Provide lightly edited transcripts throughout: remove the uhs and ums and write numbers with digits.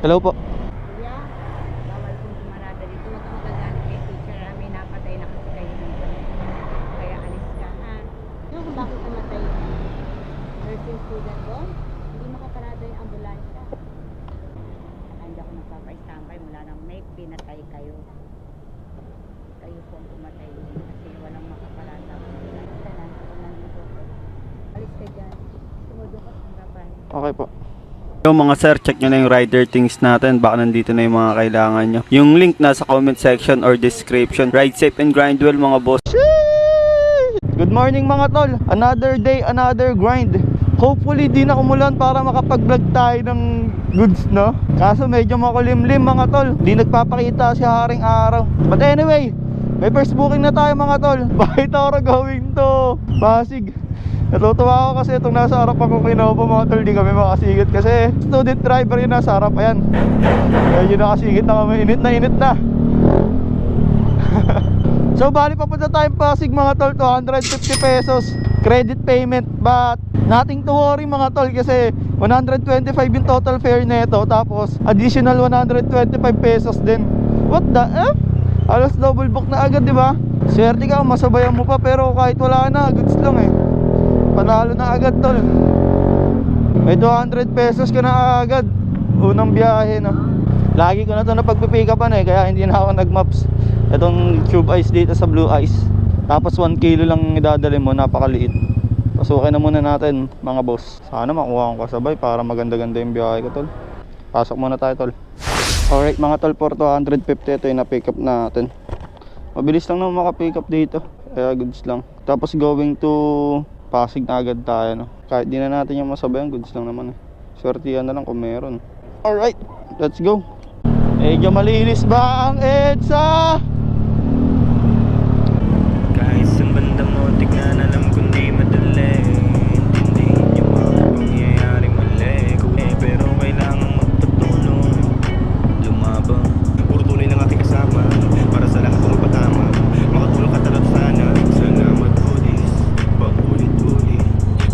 Hello po. Kuya, bawal kong pumarada dito. Huwag kang magagalit kay teacher. May napatay na kasi kayo dito. Kaya alis ka, ha? Ano kung bakit namatay yung nursing student doon? Hindi makaparada yung ambulansya. Hindi ako magpapa-standby mula nang may pinatay kayo. Kayo po ang pumatay din kasi walang makaparada. Kailangan ko nandito po. Alis ka dyan. Sumudo ka sa harapan. Okay po. Yung mga sir, check nyo na yung rider things natin. Baka nandito na yung mga kailangan nyo. Yung link nasa comment section or description. Ride safe and grind well mga boss. Good morning mga tol. Another day, another grind. Hopefully di na umulan para makapag-vlog tayo ng goods, no? Kaso medyo makulimlim mga tol. Di nagpapakita si haring araw. But anyway, may first booking na tayo mga tol. Bakit ako going to Pasig? Natutuwa ako kasi itong nasa harap ako Kinopo mga tol, di kami makasigit kasi student driver yun nasa harap, ayan. Kaya yun nakasigit na kami, init na. So bali papunta tayong Pasig mga tol, 250 pesos credit payment. But nothing to worry mga tol kasi 125 yung total fare nito, tapos additional 125 pesos din. What the F? Alas double book na agad, di ba? Swerte ka, masabayan mo pa, pero kahit wala na, goods lang eh. Panalo na agad tol. May 200 pesos ka na agad. Unang biyahe, no? Lagi ko na ito napagpipikapan eh, kaya hindi na ako nagmaps. Itong tube ice dito sa Blue Ice. Tapos 1 kilo lang idadali mo, napakaliit. Pasukin na muna natin mga boss. Sana makuha ko kasabay para maganda-ganda yung biyahe ko tol. Pasok muna tayo tol. Alright mga tol, for 250 ito yung na-pick up natin. Mabilis lang naman maka-pick up dito, kaya goods lang. Tapos going to Pasig na agad tayo, no? Kahit di na natin yung masabayan, goods lang naman eh. Swertihan na lang kung meron. Alright, let's go. Medyo malinis ba ang EDSA? Kahit sa bandang mo, tignan alam kung di madali. Intindihin yung mga pangyayari mali. Pero kailangan magpatuloy, lumabang. Puro tuloy ng ating kasama, para sa lahat ng magpatama. Makatulong ka talaga sana, sana mag-ulis. Paulit-ulit,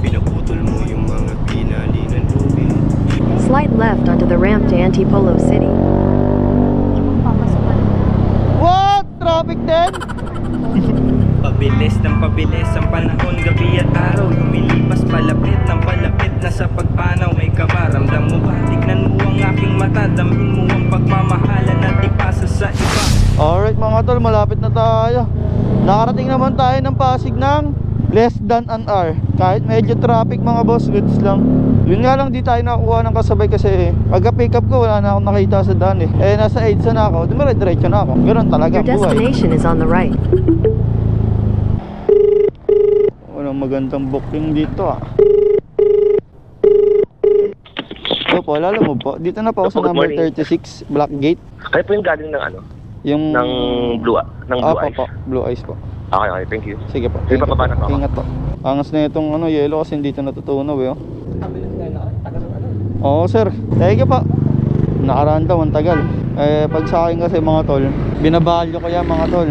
pinaputol mo yung mga pinali ng lubid. Slight left onto the ramp to Antipolo City. What? Traffic din? Pabilis ng pabilis ang panahon, gabi at araw. Lumilipas palapit ng palapit na sa pagpanaw. May kabaramdam mo ba? Tignan mo ang aking mata. Damhin mo ang pagmamahalan at ipasa sa iba. Alright mga tol, malapit na tayo. Nakarating naman tayo ng Pasig ng less than an hour. Kahit medyo traffic mga boss, goods lang. Yun nga lang, di tayo nakakuha ng kasabay kasi pagka pick up ko wala na akong nakita sa daan eh. Eh nasa EDSA na ako, diretso na ako. Ganun talaga Your buhay. destination is on the right. Walang magandang booking dito ah. Opo, alala mo po, dito na po ako sa Good number morning. 36 Black Gate. Kayo po yung galing ng ano? Yung Ng Blue Opo Ice? po, Blue Ice po. Okay, thank you. Sige po. Sige, Ingat bababa na po ako. Ingat po. Angas na itong yellow kasi dito natutunaw eh. Oh. Oo sir, thank you po. Nakaraan daw, ang tagal. Eh pag sa akin kasi mga tol, binabalyo ko yan mga tol.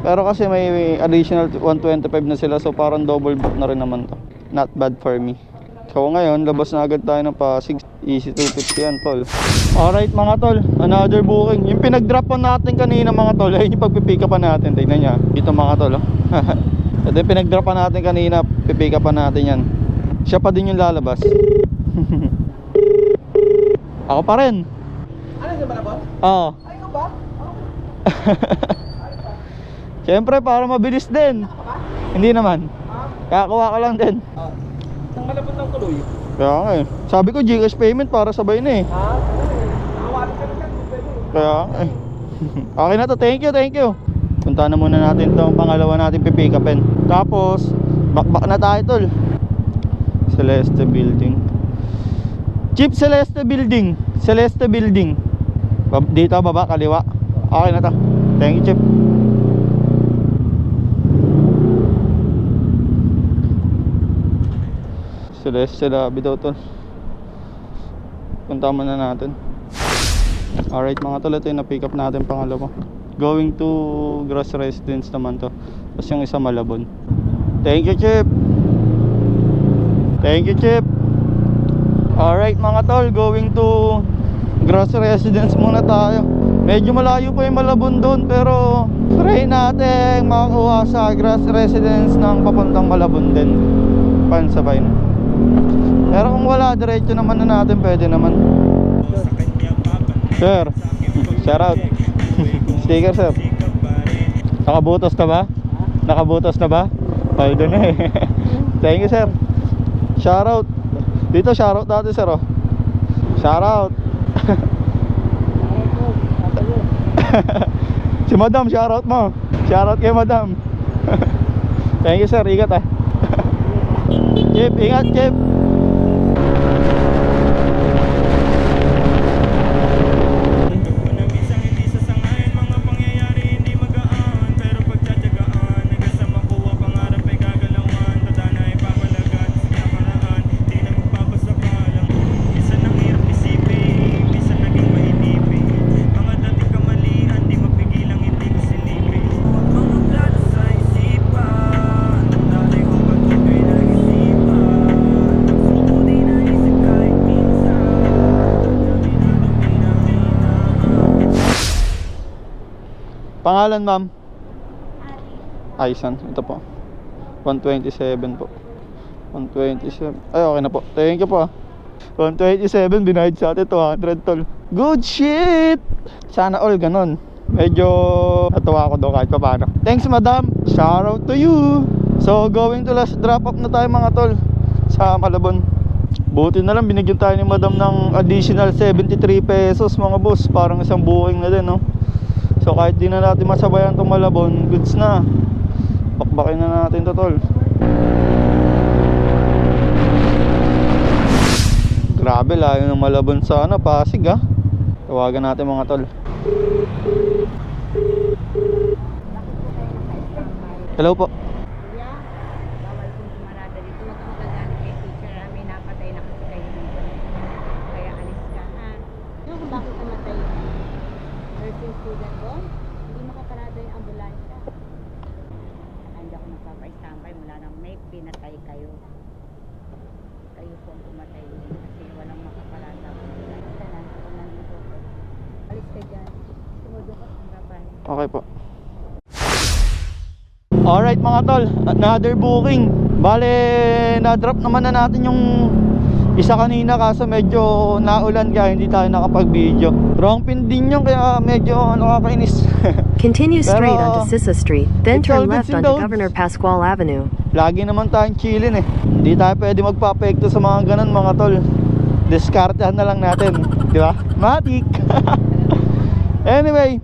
Pero kasi may additional 125 na sila, so parang double book na rin naman to. Not bad for me. So ngayon, labas na agad tayo ng Pasig. Easy 250 yan tol. Alright mga tol, another booking. Yung pinag-drop on natin kanina mga tol, ayun yung pagpipick up natin. Tignan nyo, dito mga tol. Ito yung pinag-drop on natin kanina, pipick up natin yan. Siya pa din yung lalabas. Ako pa rin. Ano yung ba na boss? Oo. Ay, ikaw ba? Siyempre para mabilis din. Hindi naman. Kakakuha ko lang din. Nang malabot ng tuloy. Kaya nga eh. Sabi ko GCash payment para sabay na eh. Ha? Nakawalan ka na dyan. Pwede. Kaya nga eh. Okay na to. Thank you. Punta na muna natin to. Ang pangalawa natin pipick upin. Tapos bakbak na tayo tol. Celeste Building. Chief Celeste Building. Celeste Building. Dito baba kaliwa. Okay na to. Thank you Chief. Celeste Lobby daw tol. Punta muna natin. Alright mga tol, ito yung na-pick up natin pangalawa. Going to Gross Residence naman to. Tapos yung isa Malabon. Thank you Chip. Thank you Chip. Alright mga tol, going to Grass residence muna tayo. Medyo malayo po yung Malabon doon, pero try natin makakuha sa grass residence ng papuntang Malabon din. Pansabay na. Pero kung wala, diretso naman na natin, pwede naman. Sir, shout out. Sticker, sir. Nakabutas na ba? Nakabutas na ba? Ay, doon na eh. Thank you, sir. Shout out. Dito, shout out natin, sir, oh. Shout out. Si madam, shout out mo. Shout out kay madam. Thank you, sir. Ingat, ah. Chip, ingat, Chip. Pangalan, ma'am? Aisan, ito po. 127 po. 127. Ay, okay na po. Thank you po, ah. 127, binayad sa atin 200, tol. Good shit! Sana all ganun. Medyo natuwa ako doon kahit pa paano. Thanks, madam. Shout out to you. So, going to last drop up na tayo, mga tol, sa Malabon. Buti na lang binigyan tayo ni madam ng additional 73 pesos, mga boss. Parang isang booking na din, no? So kahit di na natin masabayan itong Malabon, goods na. Bakbakin na natin to, tol. Grabe, layo ng Malabon sa Pasig, ah. Tawagan natin, mga tol. Hello po. Kuya, bawal pong sumarada dito. Huwag kang magagalit kay teacher namin. Napatay na kasi kayo dito. Kaya alis ka, ha? Ano kung bakit namatay yung nursing student doon? Hindi makaparada yung ambulansya. Hindi ako magpapa-standby mula nang may pinatay kayo. Kayo po ang pumatay din kasi walang makaparada. Kailangan ko nandito po. Alis ka dyan. Sumudo ka sa harapan. Okay po. Alright, mga tol, another booking. Bale, na-drop naman na natin yung isa kanina kaso medyo naulan kaya hindi tayo nakapag-video. Wrong pin din yun kaya medyo nakakainis. Continue straight Pero, onto Sissa Street, then it's all turn goods left and onto loads. Governor Pascual Avenue. Lagi naman tayong chillin eh. Hindi tayo pwede magpa-apekto sa mga ganun, mga tol. Diskartehan na lang natin, di ba? Matik. Anyway,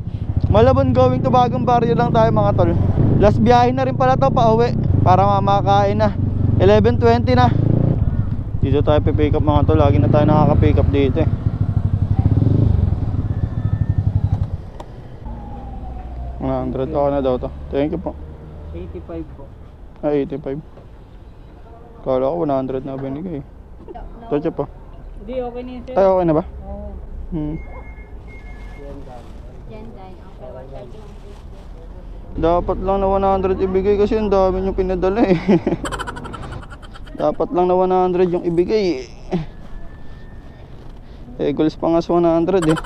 Malabon going to Bagong Barrio lang tayo, mga tol. Last biyahe na rin pala to pa uwi para mamakain na. 11:20 na. Dito tayo pipick up, mga tol. Lagi na tayo nakaka-pick up dito eh. $100 ako na daw to. Thank you po. 85 po. Ay, 85. Kala ko 100 na binigay. Ito po. Hindi, okay na yun, sir. Ay, okay na ba? Oo. Diyan, dahil okay, what are you? Dapat lang na 100 ibigay kasi ang dami nyo pinadala eh. Dapat lang na 100 yung ibigay eh. Goals pa nga sa 100 eh.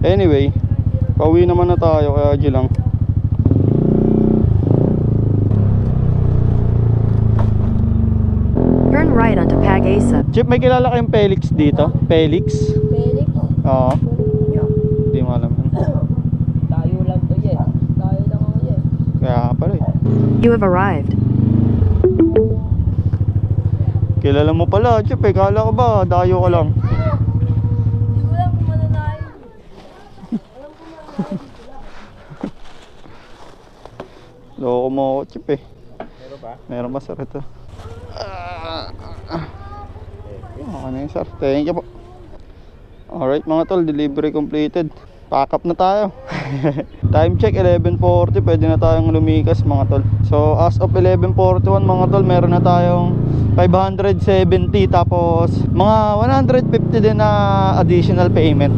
Anyway, pauwi naman na tayo kaya dyan lang. Turn right onto Pag-asa. Chip, may kilala kayong Felix dito? Felix? Felix? Oo. Hindi mo alam yun. Tayo lang to, yes. Tayo lang ako, yes. Kaya nga pala eh. You have arrived. Kilala mo pala, Chip eh. Kala ko ba, dayo ka lang. Hindi ko lang kung mananayo. Loko mo ako, Chip eh. Meron ba? Meron ba, sir, ito? Okay na yun, sir. Thank you po. Alright, mga tol, delivery completed. Pack up na tayo. Time check 11:40, pwede na tayong lumikas, mga tol. So as of 11:41, mga tol, meron na tayong 570, tapos mga 150 din na additional payment.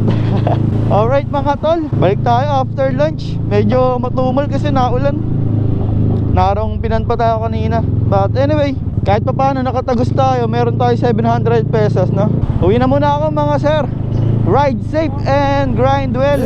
Alright, mga tol, balik tayo after lunch. Medyo matumal kasi naulan. Narong pinan pa tayo kanina. But anyway, kahit pa paano nakatagos tayo, meron tayo 700 pesos, no? Uwi na muna ako mga sir. Ride safe and grind well.